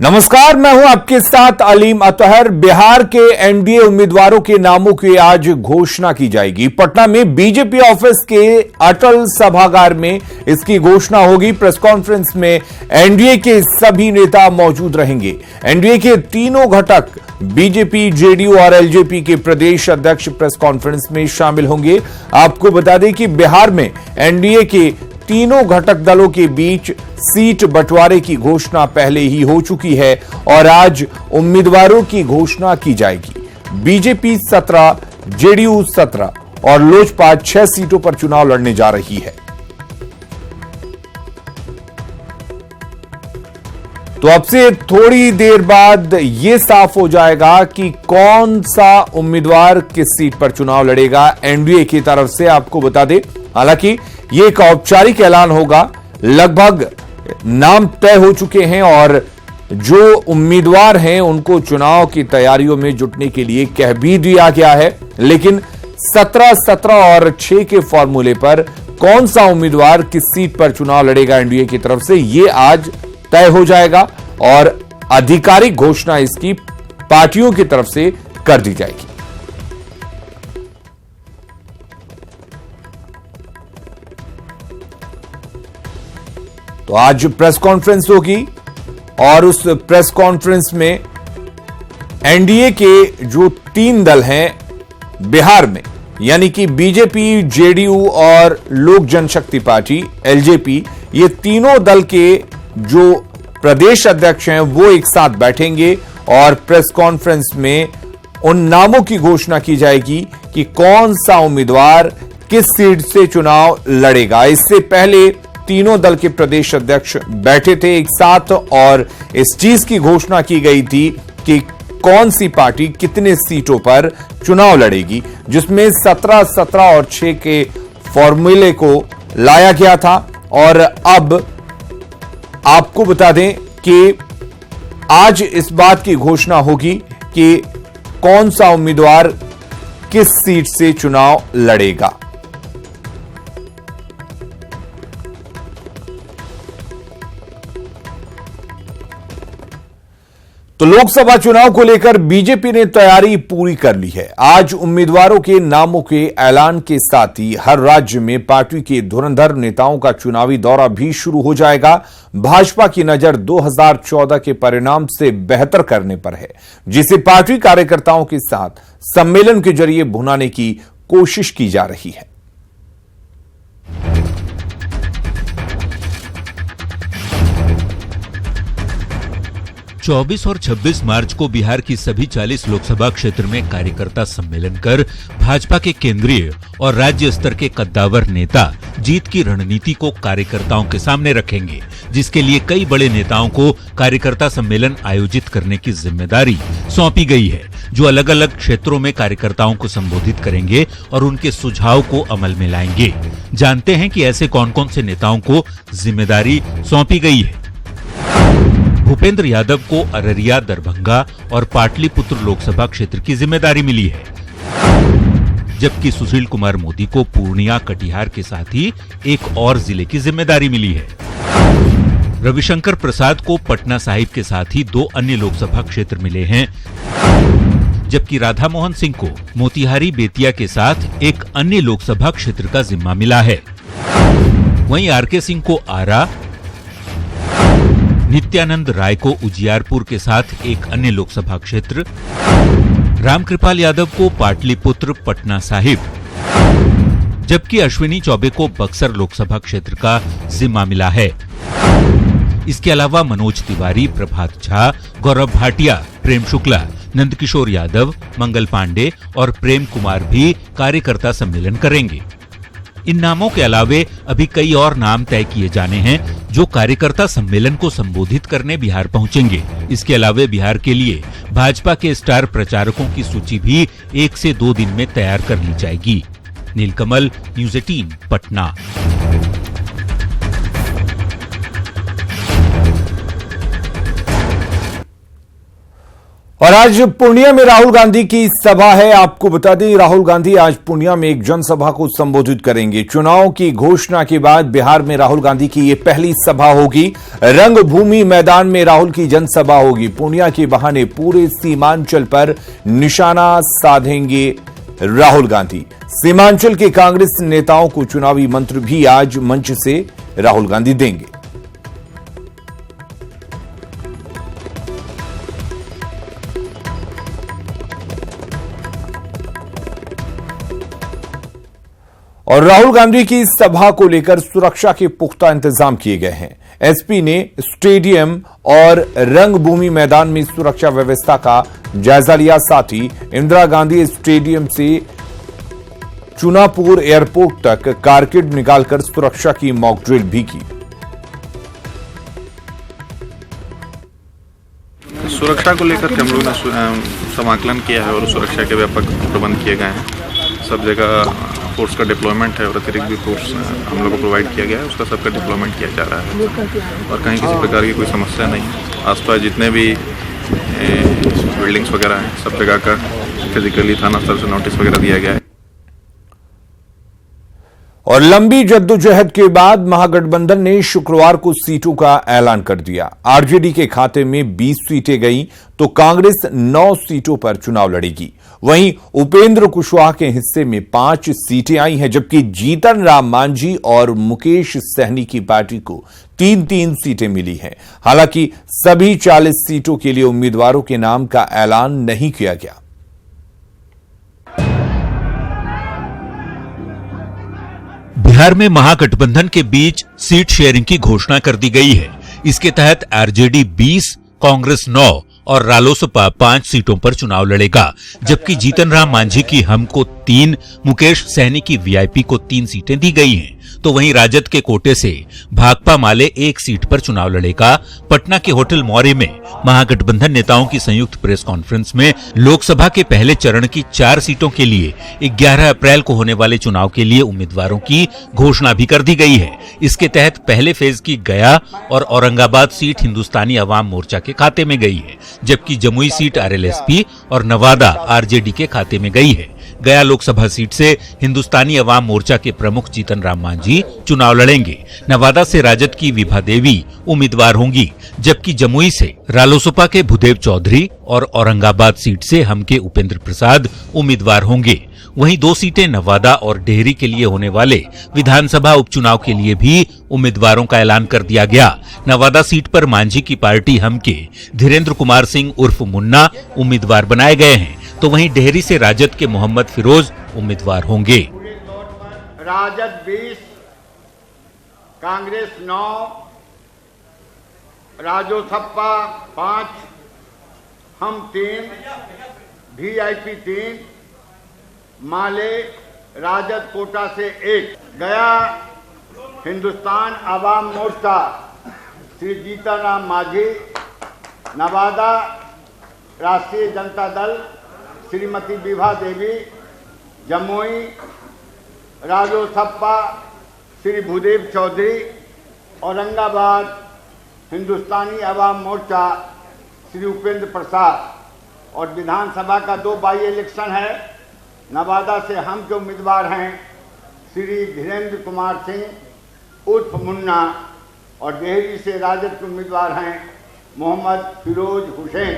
नमस्कार, मैं हूं आपके साथ अलीम अतहर। बिहार के एनडीए उम्मीदवारों के नामों की आज घोषणा की जाएगी। पटना में बीजेपी ऑफिस के अटल सभागार में इसकी घोषणा होगी। प्रेस कॉन्फ्रेंस में एनडीए के सभी नेता मौजूद रहेंगे। एनडीए के तीनों घटक बीजेपी, जेडीयू और एलजेपी के प्रदेश अध्यक्ष प्रेस कॉन्फ्रेंस में शामिल होंगे। आपको बता दें कि बिहार में एनडीए के तीनों घटक दलों के बीच सीट बंटवारे की घोषणा पहले ही हो चुकी है और आज उम्मीदवारों की घोषणा की जाएगी। बीजेपी 17, जेडीयू 17 और लोजपा 6 सीटों पर चुनाव लड़ने जा रही है। तो अब से थोड़ी देर बाद यह साफ हो जाएगा कि कौन सा उम्मीदवार किस सीट पर चुनाव लड़ेगा। एनडीए की तरफ से आपको बता दें, हालांकि यह एक औपचारिक ऐलान होगा। लगभग नाम तय हो चुके हैं और जो उम्मीदवार हैं उनको चुनाव की तैयारियों में जुटने के लिए कह भी दिया गया है। लेकिन 17, 17 और 6 के फॉर्मूले पर कौन सा उम्मीदवार किस सीट पर चुनाव लड़ेगा एनडीए की तरफ से, यह आज तय हो जाएगा और आधिकारिक घोषणा इसकी पार्टियों की तरफ से कर दी जाएगी। तो आज प्रेस कॉन्फ्रेंस होगी और उस प्रेस कॉन्फ्रेंस में एनडीए के जो 3 दल हैं बिहार में, यानी कि बीजेपी, जेडीयू और लोक जनशक्ति पार्टी एलजेपी, ये तीनों दल के जो प्रदेश अध्यक्ष हैं वो एक साथ बैठेंगे और प्रेस कॉन्फ्रेंस में उन नामों की घोषणा की जाएगी कि कौन सा उम्मीदवार किस सीट से चुनाव लड़ेगा। इससे पहले तीनों दल के प्रदेश अध्यक्ष बैठे थे एक साथ और इस चीज की घोषणा की गई थी कि कौन सी पार्टी कितने सीटों पर चुनाव लड़ेगी, जिसमें 17, 17 और 6 के फॉर्मूले को लाया गया था। और अब आपको बता दें कि आज इस बात की घोषणा होगी कि कौन सा उम्मीदवार किस सीट से चुनाव लड़ेगा। तो लोकसभा चुनाव को लेकर बीजेपी ने तैयारी पूरी कर ली है। आज उम्मीदवारों के नामों के ऐलान के साथ ही हर राज्य में पार्टी के धुरंधर नेताओं का चुनावी दौरा भी शुरू हो जाएगा। भाजपा की नजर 2014 के परिणाम से बेहतर करने पर है, जिसे पार्टी कार्यकर्ताओं के साथ सम्मेलन के जरिए भुनाने की कोशिश की जा रही है। 24 और 26 मार्च को बिहार की सभी 40 लोकसभा क्षेत्र में कार्यकर्ता सम्मेलन कर भाजपा के केंद्रीय और राज्य स्तर के कद्दावर नेता जीत की रणनीति को कार्यकर्ताओं के सामने रखेंगे, जिसके लिए कई बड़े नेताओं को कार्यकर्ता सम्मेलन आयोजित करने की जिम्मेदारी सौंपी गई है, जो अलग अलग क्षेत्रों में कार्यकर्ताओं को संबोधित करेंगे और उनके सुझाव को अमल में लाएंगे। जानते हैं कि ऐसे कौन कौन से नेताओं को जिम्मेदारी सौंपी गई है। भूपेंद्र यादव को अररिया, दरभंगा और पाटलिपुत्र लोकसभा क्षेत्र की जिम्मेदारी मिली है, जबकि सुशील कुमार मोदी को पूर्णिया, कटिहार के साथ ही एक और जिले की जिम्मेदारी मिली है। रविशंकर प्रसाद को पटना साहिब के साथ ही 2 अन्य लोकसभा क्षेत्र मिले हैं, जबकि राधा मोहन सिंह को मोतिहारी, बेतिया के साथ एक अन्य लोकसभा क्षेत्र का जिम्मा मिला है। वहीं आरके सिंह को आरा, नित्यानंद राय को उजियारपुर के साथ एक अन्य लोकसभा क्षेत्र, रामकृपाल यादव को पाटलिपुत्र, पटना साहिब, जबकि अश्विनी चौबे को बक्सर लोकसभा क्षेत्र का जिम्मा मिला है। इसके अलावा मनोज तिवारी, प्रभात झा, गौरव भाटिया, प्रेम शुक्ला, नंदकिशोर यादव, मंगल पांडे और प्रेम कुमार भी कार्यकर्ता सम्मेलन करेंगे। इन नामों के अलावे अभी कई और नाम तय किए जाने हैं, जो कार्यकर्ता सम्मेलन को संबोधित करने बिहार पहुंचेंगे। इसके अलावे बिहार के लिए भाजपा के स्टार प्रचारकों की सूची भी 1 से 2 दिन में तैयार कर ली जाएगी। नीलकमल, न्यूज़ 18, पटना। और आज पूर्णिया में राहुल गांधी की सभा है। आपको बता दें, राहुल गांधी आज पूर्णिया में एक जनसभा को संबोधित करेंगे। चुनाव की घोषणा के बाद बिहार में राहुल गांधी की यह पहली सभा होगी। रंगभूमि मैदान में राहुल की जनसभा होगी। पूर्णिया के बहाने पूरे सीमांचल पर निशाना साधेंगे राहुल गांधी। सीमांचल के कांग्रेस नेताओं को चुनावी मंत्र भी आज मंच से राहुल गांधी देंगे। और राहुल गांधी की सभा को लेकर सुरक्षा के पुख्ता इंतजाम किए गए हैं। एसपी ने स्टेडियम और रंगभूमि मैदान में सुरक्षा व्यवस्था का जायजा लिया। साथ ही इंदिरा गांधी स्टेडियम से चुनापुर एयरपोर्ट तक कारकेड निकालकर सुरक्षा की मॉक ड्रिल भी की। सुरक्षा को लेकर हम लोगों ने समाकलन किया है और सुरक्षा के व्यापक प्रबंध किए गए हैं। सब जगह फोर्स का डिप्लॉयमेंट है और अतिरिक्त भी फोर्स हम लोग को प्रोवाइड किया गया है। उसका सबका डिप्लॉयमेंट किया जा रहा है और कहीं किसी प्रकार की कोई समस्या नहीं है। आसपास जितने भी बिल्डिंग्स वगैरह हैं सब जगह का फिजिकली थाना स्तर से नोटिस वगैरह दिया गया है। और लंबी जद्दोजहद के बाद महागठबंधन ने शुक्रवार को सीटों का ऐलान कर दिया। आरजेडी के खाते में 20 सीटें गईं तो कांग्रेस 9 सीटों पर चुनाव लड़ेगी। वहीं उपेंद्र कुशवाहा के हिस्से में 5 सीटें आई हैं, जबकि जीतन राम मांझी और मुकेश सहनी की पार्टी को 3-3 सीटें मिली हैं। हालांकि सभी 40 सीटों के लिए उम्मीदवारों के नाम का ऐलान नहीं किया गया। बिहार में महागठबंधन के बीच सीट शेयरिंग की घोषणा कर दी गई है। इसके तहत आरजेडी 20, कांग्रेस 9 और रालोसपा 5 सीटों पर चुनाव लड़ेगा, जबकि जीतन राम मांझी की हम को 3, मुकेश सहनी की वीआईपी को 3 सीटें दी गई हैं। तो वहीं राजद के कोटे से भाकपा माले 1 सीट पर चुनाव लड़ेगा। पटना के होटल मौर्य में महागठबंधन नेताओं की संयुक्त प्रेस कॉन्फ्रेंस में लोकसभा के पहले चरण की 4 सीटों के लिए 11 अप्रैल को होने वाले चुनाव के लिए उम्मीदवारों की घोषणा भी कर दी गई है। इसके तहत पहले फेज की गया और औरंगाबाद सीट हिंदुस्तानी अवाम मोर्चा के खाते में गई है, जबकि जमुई सीट आरएलएसपी और नवादा आरजेडी के खाते में गई है। गया लोकसभा सीट से हिंदुस्तानी अवाम मोर्चा के प्रमुख जीतन राम मांझी चुनाव लड़ेंगे। नवादा से राजद की विभा देवी उम्मीदवार होंगी, जबकि जमुई से रालोसपा के भूदेव चौधरी और औरंगाबाद सीट से हम के उपेंद्र प्रसाद उम्मीदवार होंगे। वहीं 2 सीटें नवादा और डेहरी के लिए होने वाले विधानसभा उपचुनाव के लिए भी उम्मीदवारों का ऐलान कर दिया गया। नवादा सीट पर मांझी की पार्टी हम के धीरेन्द्र कुमार सिंह उर्फ मुन्ना उम्मीदवार बनाए गए हैं। तो वहीं डेहरी से राजद के मोहम्मद फिरोज उम्मीदवार होंगे। राजद 20, कांग्रेस 9, रालोसपा 5, हम 3, वीआईपी 3, माले राजद कोटा से 1, गया हिंदुस्तान अवाम मोर्चा श्री जीतन राम मांझी, नवादा राष्ट्रीय जनता दल श्रीमती विभा देवी, जमुई रालोसपा श्री भूदेव चौधरी, औरंगाबाद हिंदुस्तानी अवाम मोर्चा श्री उपेंद्र प्रसाद। और विधानसभा का 2 बाई इलेक्शन है। नवादा से हम के उम्मीदवार हैं श्री धीरेन्द्र कुमार सिंह उर्फ मुन्ना और डेहरी से राजद के उम्मीदवार हैं मोहम्मद फिरोज हुसैन।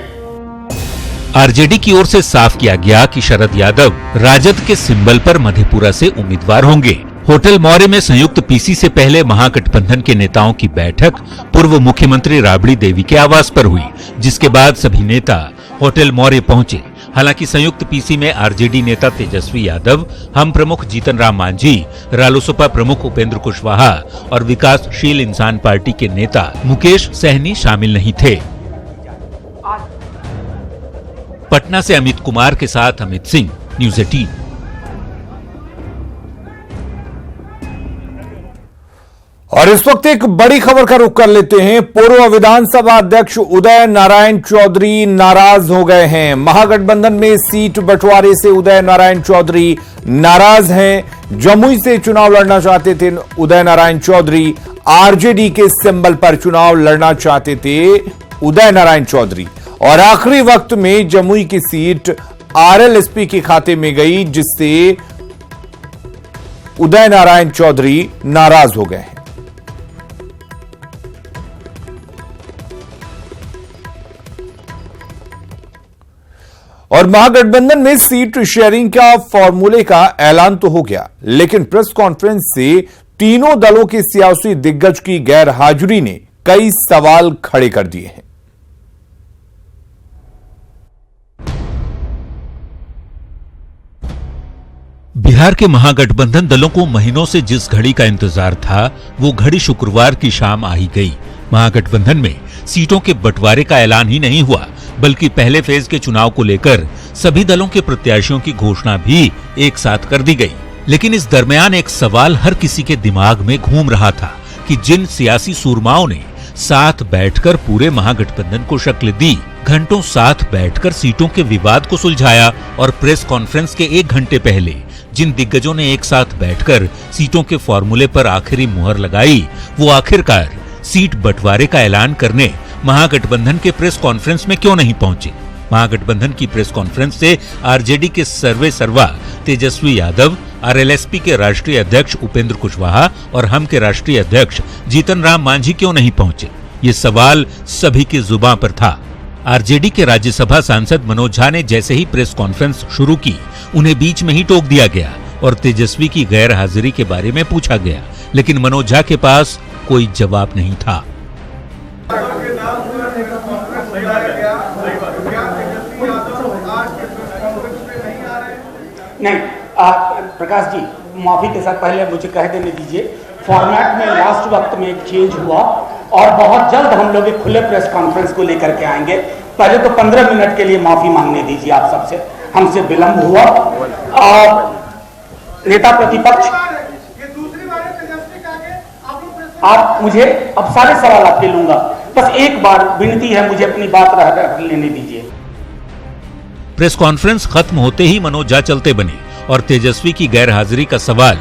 आरजेडी की ओर से साफ किया गया कि शरद यादव राजद के सिंबल पर मधेपुरा से उम्मीदवार होंगे। होटल मौर्य में संयुक्त पीसी से पहले महागठबंधन के नेताओं की बैठक पूर्व मुख्यमंत्री राबड़ी देवी के आवास पर हुई, जिसके बाद सभी नेता होटल मौर्य पहुंचे। हालांकि संयुक्त पीसी में आरजेडी नेता तेजस्वी यादव, हम प्रमुख जीतन राम मांझी, रालोसपा प्रमुख उपेंद्र कुशवाहा और विकासशील इंसान पार्टी के नेता मुकेश सहनी शामिल नहीं थे। पटना से अमित कुमार के साथ अमित सिंह, न्यूज़ 18। और इस वक्त एक बड़ी खबर का रुख कर लेते हैं। पूर्व विधानसभा अध्यक्ष उदय नारायण चौधरी नाराज हो गए हैं। महागठबंधन में सीट बंटवारे से उदय नारायण चौधरी नाराज हैं। जमुई से चुनाव लड़ना चाहते थे उदय नारायण चौधरी, आरजेडी के सिंबल पर चुनाव लड़ना चाहते थे उदय नारायण चौधरी। और आखिरी वक्त में जमुई की सीट आरएलएसपी के खाते में गई, जिससे उदय नारायण चौधरी नाराज हो गए हैं। और महागठबंधन में सीट शेयरिंग का फॉर्मूले का ऐलान तो हो गया, लेकिन प्रेस कॉन्फ्रेंस से तीनों दलों के सियासी दिग्गज की गैर हाजिरी ने कई सवाल खड़े कर दिए हैं। बिहार के महागठबंधन दलों को महीनों से जिस घड़ी का इंतजार था, वो घड़ी शुक्रवार की शाम आ ही गई। महागठबंधन में सीटों के बंटवारे का ऐलान ही नहीं हुआ, बल्कि पहले फेज के चुनाव को लेकर सभी दलों के प्रत्याशियों की घोषणा भी एक साथ कर दी गई। लेकिन इस दरमियान एक सवाल हर किसी के दिमाग में घूम रहा था कि जिन सियासी सूरमाओं ने साथ बैठकर पूरे महागठबंधन को शक्ल दी, घंटों साथ बैठकर सीटों के विवाद को सुलझाया, और प्रेस कॉन्फ्रेंस के 1 घंटे पहले जिन दिग्गजों ने एक साथ बैठकर सीटों के फॉर्मूले पर आखिरी मुहर लगाई, वो आखिरकार सीट बंटवारे का ऐलान करने महागठबंधन के प्रेस कॉन्फ्रेंस में क्यों नहीं पहुंचे। महागठबंधन की प्रेस कॉन्फ्रेंस से आरजेडी के सर्वे सर्वा तेजस्वी यादव, आरएलएसपी के राष्ट्रीय अध्यक्ष उपेंद्र कुशवाहा और हम के राष्ट्रीय अध्यक्ष जीतन राम मांझी क्यों नहीं पहुंचे, ये सवाल सभी की जुबान पर था। आरजेडी के राज्यसभा सांसद मनोज झा ने जैसे ही प्रेस कॉन्फ्रेंस शुरू की, उन्हें बीच में ही टोक दिया गया और तेजस्वी की गैर हाजिरी के बारे में पूछा गया, लेकिन मनोज झा के पास कोई जवाब नहीं था। नहीं, प्रकाश जी, माफी के साथ पहले मुझे कह देने दीजिए, फॉर्मेट में लास्ट वक्त में एक चेंज हुआ और बहुत जल्द हम लोग एक खुले प्रेस कॉन्फ्रेंस को लेकर के आएंगे। पहले तो 15 मिनट के लिए माफी मांगने दीजिए आप सबसे, हमसे विलंब हुआ। नेता प्रतिपक्ष, आप मुझे अब सारे सवाल आपके लूंगा, बस एक बार विनती है, मुझे अपनी बात रख लेने दीजिए। प्रेस कॉन्फ्रेंस खत्म होते ही मनोज झा चलते बने और तेजस्वी की गैर हाजिरी का सवाल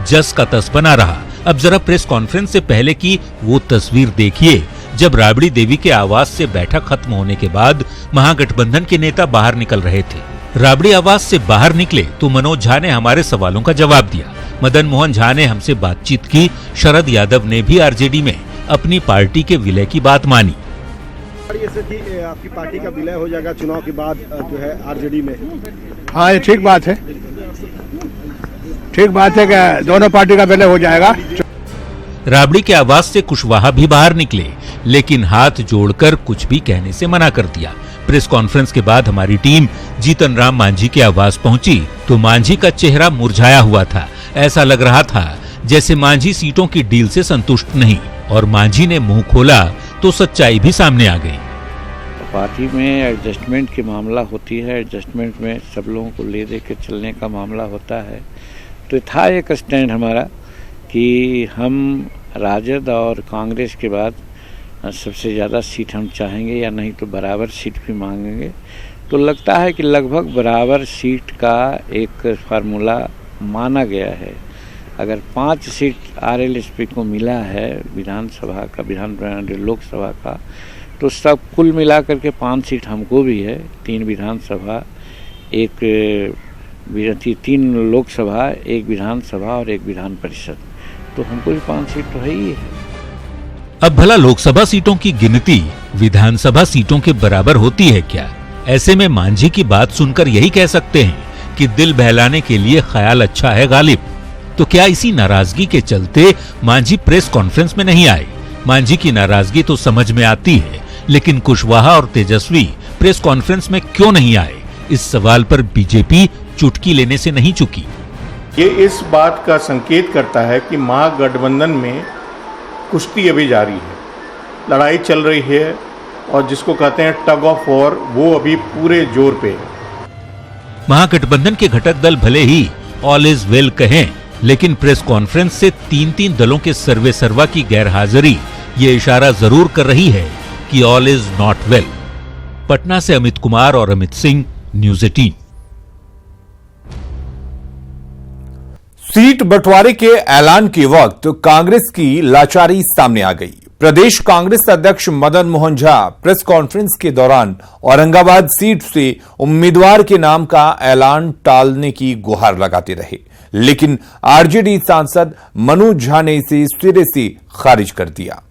जस का तस बना रहा। अब जरा प्रेस कॉन्फ्रेंस से पहले की वो तस्वीर देखिए, जब राबड़ी देवी के आवास से बैठक खत्म होने के बाद महागठबंधन के नेता बाहर निकल रहे थे। राबड़ी आवास से बाहर निकले तो मनोज झा ने हमारे सवालों का जवाब दिया, मदन मोहन झा ने हमसे बातचीत की, शरद यादव ने भी आरजेडी में अपनी पार्टी के विलय की बात मानी। आपकी पार्टी का विलय हो जाएगा चुनाव के बाद जो है आरजेडी में। हाँ, ये ठीक बात है, ठीक बात है कि दोनों पार्टी का विलय हो जाएगा। राबड़ी के आवास से कुशवाहा भी बाहर निकले, लेकिन हाथ जोड़कर कुछ भी कहने से मना कर दिया। प्रेस कॉन्फ्रेंस के बाद हमारी टीम जीतन राम मांझी के आवास पहुंची तो मांझी का चेहरा मुरझाया हुआ था। ऐसा लग रहा था जैसे मांझी सीटों की डील से संतुष्ट नहीं, और मांझी ने मुंह खोला तो सच्चाई भी सामने आ गई। पार्टी में एडजस्टमेंट की मामला होती है, एडजस्टमेंट में सब लोगों को ले दे के चलने का मामला होता है। तो था एक स्टैंड हमारा कि हम राजद और कांग्रेस के बाद सबसे ज़्यादा सीट हम चाहेंगे, या नहीं तो बराबर सीट भी मांगेंगे। तो लगता है कि लगभग बराबर सीट का एक फार्मूला माना गया है। अगर 5 सीट आरएलएसपी को मिला है विधानसभा का, लोकसभा का, तो सब कुल मिला करके 5 सीट हमको भी है, 3 विधानसभा, 3 लोकसभा, 1 विधानसभा और 1 विधान परिषद, तो हमको भी 5 सीट तो है ही है। अब भला लोकसभा सीटों की गिनती विधानसभा सीटों के बराबर होती है क्या? ऐसे में मांझी की बात सुनकर यही कह सकते हैं कि दिल बहलाने के लिए ख्याल अच्छा है गालिब। तो क्या इसी नाराजगी के चलते मांझी प्रेस कॉन्फ्रेंस में नहीं आए? मांझी की नाराजगी तो समझ में आती है, लेकिन कुशवाहा और तेजस्वी प्रेस कॉन्फ्रेंस में क्यों नहीं आए? इस सवाल पर बीजेपी चुटकी लेने से नहीं चुकी। ये इस बात का संकेत करता है कि महागठबंधन में कुश्ती अभी जारी है, लड़ाई चल रही है, और जिसको कहते हैं टग ऑफ वॉर, वो अभी पूरे जोर पे है। महागठबंधन के घटक दल भले ही ऑल इज वेल कहें, लेकिन प्रेस कॉन्फ्रेंस से 3 दलों के सर्वे सर्वा की गैरहाजिरी ये इशारा जरूर कर रही है कि all is not well. Patna से अमित कुमार और अमित सिंह, न्यूज़ 18। सीट बंटवारे के ऐलान के वक्त कांग्रेस की लाचारी सामने आ गई। प्रदेश कांग्रेस अध्यक्ष मदन मोहन झा प्रेस कॉन्फ्रेंस के दौरान औरंगाबाद सीट से उम्मीदवार के नाम का ऐलान टालने की गुहार लगाते रहे, लेकिन आरजेडी सांसद मनोज झा ने इसे सिरे से खारिज कर दिया।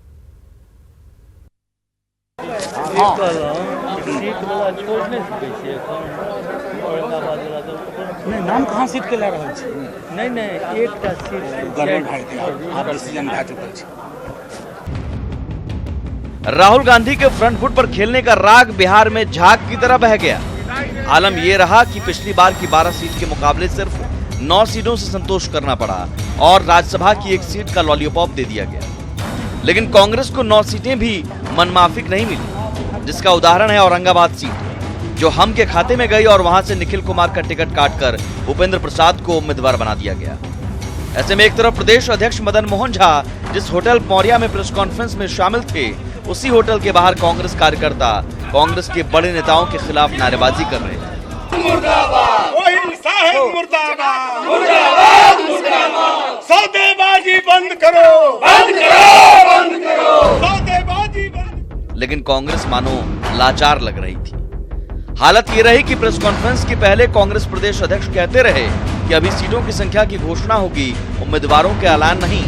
नहीं, नाम कहाँ सीट के ला रहल छी? नहीं एक सीट गड़बड़ भए गेल, आब डिसीजन भए चुकल छै। राहुल गांधी के फ्रंट फुट पर खेलने का राग बिहार में झाग की तरह बह गया। आलम यह रहा कि पिछली बार की 12 सीट के मुकाबले सिर्फ 9 सीटों से संतोष करना पड़ा और राज्यसभा की 1 सीट का लॉलीपॉप दे दिया गया। लेकिन कांग्रेस को 9 सीटें भी मनमाफिक नहीं मिली, जिसका उदाहरण है औरंगाबाद सीट, जो हम के खाते में गई और वहां से निखिल कुमार का टिकट काटकर उपेंद्र प्रसाद को उम्मीदवार बना दिया गया। ऐसे में एक तरफ प्रदेश अध्यक्ष मदन मोहन झा जिस होटल मौर्या में प्रेस कॉन्फ्रेंस में शामिल थे, उसी होटल के बाहर कांग्रेस कार्यकर्ता कांग्रेस के बड़े नेताओं के खिलाफ नारेबाजी कर रहे हैं। सौदेबाजी बंद करो, बंद करो, बंद करो, सौदेबाजी बंद। लेकिन कांग्रेस मानो लाचार लग रही थी। हालत ये रही कि प्रेस कॉन्फ्रेंस के पहले कांग्रेस प्रदेश अध्यक्ष कहते रहे कि अभी सीटों की संख्या की घोषणा होगी, उम्मीदवारों के ऐलान नहीं।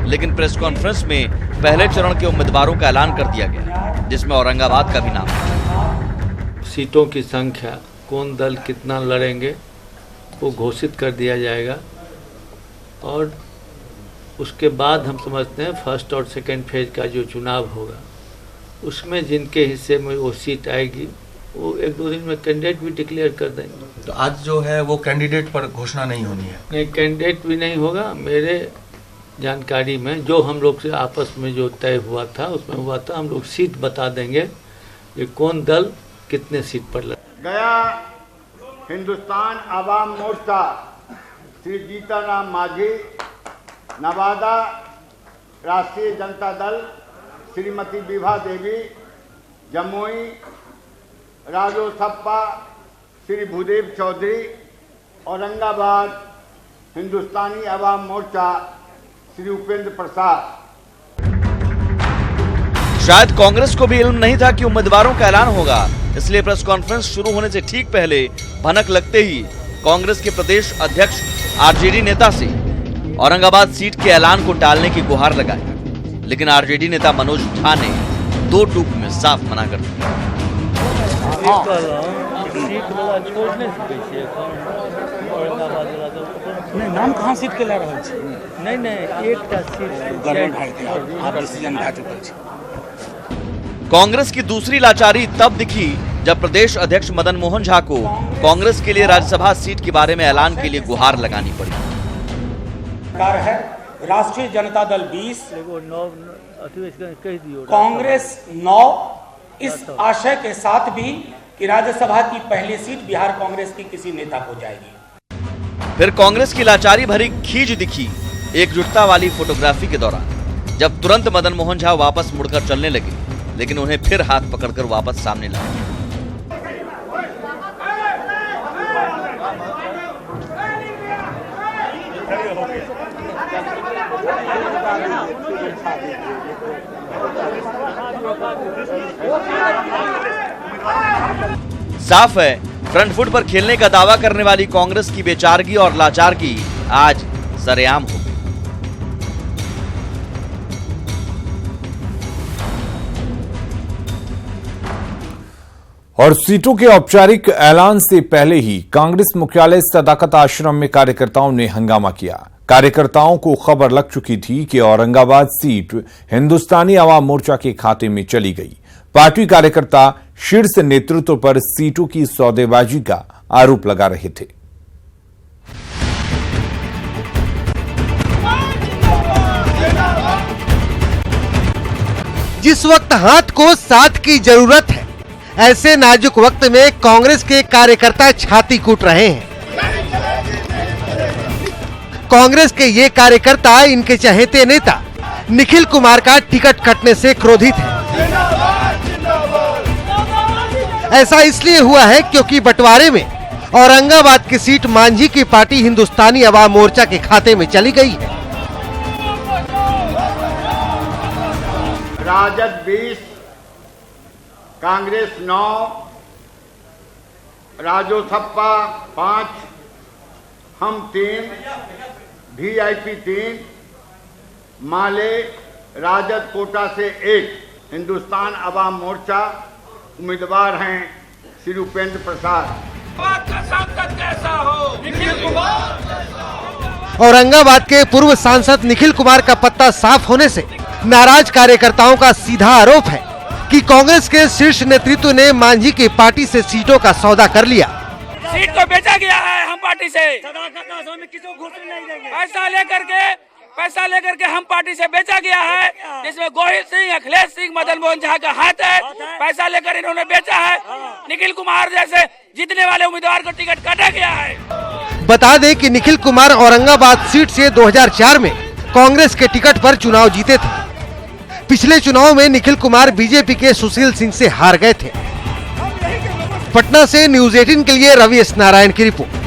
लेकिन प्रेस कॉन्फ्रेंस में पहले चरण के उम्मीदवारों का ऐलान कर दिया गया, जिसमें औरंगाबाद का भी नाम है। सीटों की संख्या, कौन दल कितना लड़ेंगे, वो घोषित कर दिया जाएगा और उसके बाद हम समझते हैं फर्स्ट और सेकेंड फेज का जो चुनाव होगा, उसमें जिनके हिस्से में वो सीट आएगी वो 1-2 दिन में कैंडिडेट भी डिक्लेयर कर देंगे। तो आज जो है वो कैंडिडेट पर घोषणा नहीं होनी है? नहीं, कैंडिडेट भी नहीं होगा। मेरे जानकारी में जो हम लोग से आपस में जो तय हुआ था, उसमें हुआ था हम लोग सीट बता देंगे कि कौन दल कितने सीट पर लड़े। गया हिंदुस्तान आवाम मोर्चा श्री जीतनराम मांझी, नवादा राष्ट्रीय जनता दल श्रीमती विभा देवी, जमुई राजोसपा श्री भूदेव चौधरी, औरंगाबाद हिंदुस्तानी आवाम मोर्चा श्री उपेंद्र प्रसाद। शायद कांग्रेस को भी इल्म नहीं था कि उम्मीदवारों का ऐलान होगा, इसलिए प्रेस कॉन्फ्रेंस शुरू होने से ठीक पहले भनक लगते ही कांग्रेस के प्रदेश अध्यक्ष आरजेडी नेता से औरंगाबाद सीट के ऐलान को टालने की गुहार लगाई। लेकिन आरजेडी नेता मनोज झा ने 2 टूक में साफ मना कर दिया। नहीं, नाम कहाँ सीट के ला रहल छी? नहीं एक सीट गड़बड़ भए गेल, आब डिसीजन भए चुकल छै। कांग्रेस की दूसरी लाचारी तब दिखी जब प्रदेश अध्यक्ष मदन मोहन झा को कांग्रेस के लिए राज्यसभा सीट के बारे में ऐलान के लिए गुहार लगानी पड़ी। है राष्ट्रीय जनता दल 20, कांग्रेस 9, इस आशय के साथ भी कि राज्यसभा की पहली सीट बिहार कांग्रेस की किसी नेता को जाएगी। फिर कांग्रेस की लाचारी भरी खींच दिखी एकजुटता वाली फोटोग्राफी के दौरान, जब तुरंत मदन मोहन झा वापस मुड़कर चलने लगे, लेकिन उन्हें फिर हाथ पकड़कर वापस सामने लाया। साफ है, फ्रंट फुट पर खेलने का दावा करने वाली कांग्रेस की बेचारगी और लाचारगी आज सरेआम हो गई। और सीटों के औपचारिक ऐलान से पहले ही कांग्रेस मुख्यालय सदाकत आश्रम में कार्यकर्ताओं ने हंगामा किया। कार्यकर्ताओं को खबर लग चुकी थी कि औरंगाबाद सीट हिंदुस्तानी आवाम मोर्चा के खाते में चली गई। पार्टी कार्यकर्ता शीर्ष नेतृत्व पर सीटों की सौदेबाजी का आरोप लगा रहे थे। जिस वक्त हाथ को साथ की जरूरत है, ऐसे नाजुक वक्त में कांग्रेस के कार्यकर्ता छाती कूट रहे हैं। कांग्रेस के ये कार्यकर्ता इनके चहेते नेता निखिल कुमार का टिकट कटने से क्रोधित है। ऐसा इसलिए हुआ है क्योंकि बंटवारे में औरंगाबाद की सीट मांझी की पार्टी हिंदुस्तानी अवाम मोर्चा के खाते में चली गई है। राजद 20, कांग्रेस 9, राजोसपा 5, हम 3, वीआईपी 3, माले राजद कोटा से 1, हिंदुस्तान अवाम मोर्चा उम्मीदवार हैं श्री उपेंद्र प्रसाद। कैसा हो निखिल कुमार। औरंगाबाद के पूर्व सांसद निखिल कुमार का पत्ता साफ होने से नाराज कार्यकर्ताओं का सीधा आरोप है कि कांग्रेस के शीर्ष नेतृत्व ने मांझी की पार्टी से सीटों का सौदा कर लिया। सीट तो बेचा गया है हम पार्टी से, पैसा लेकर के हम पार्टी से बेचा गया है, जिसमें गोहिल सिंह, अखिलेश सिंह, मदन मोहन झा का हाथ है। पैसा लेकर इन्होंने बेचा है। निखिल कुमार जैसे जीतने वाले उम्मीदवार को टिकट काटा गया है। बता दें कि निखिल कुमार औरंगाबाद सीट से 2004 में कांग्रेस के टिकट पर चुनाव जीते थे। पिछले चुनाव में निखिल कुमार बीजेपी के सुशील सिंह से हार गए थे। पटना से न्यूज़ 18 के लिए रवि एस नारायण की रिपोर्ट।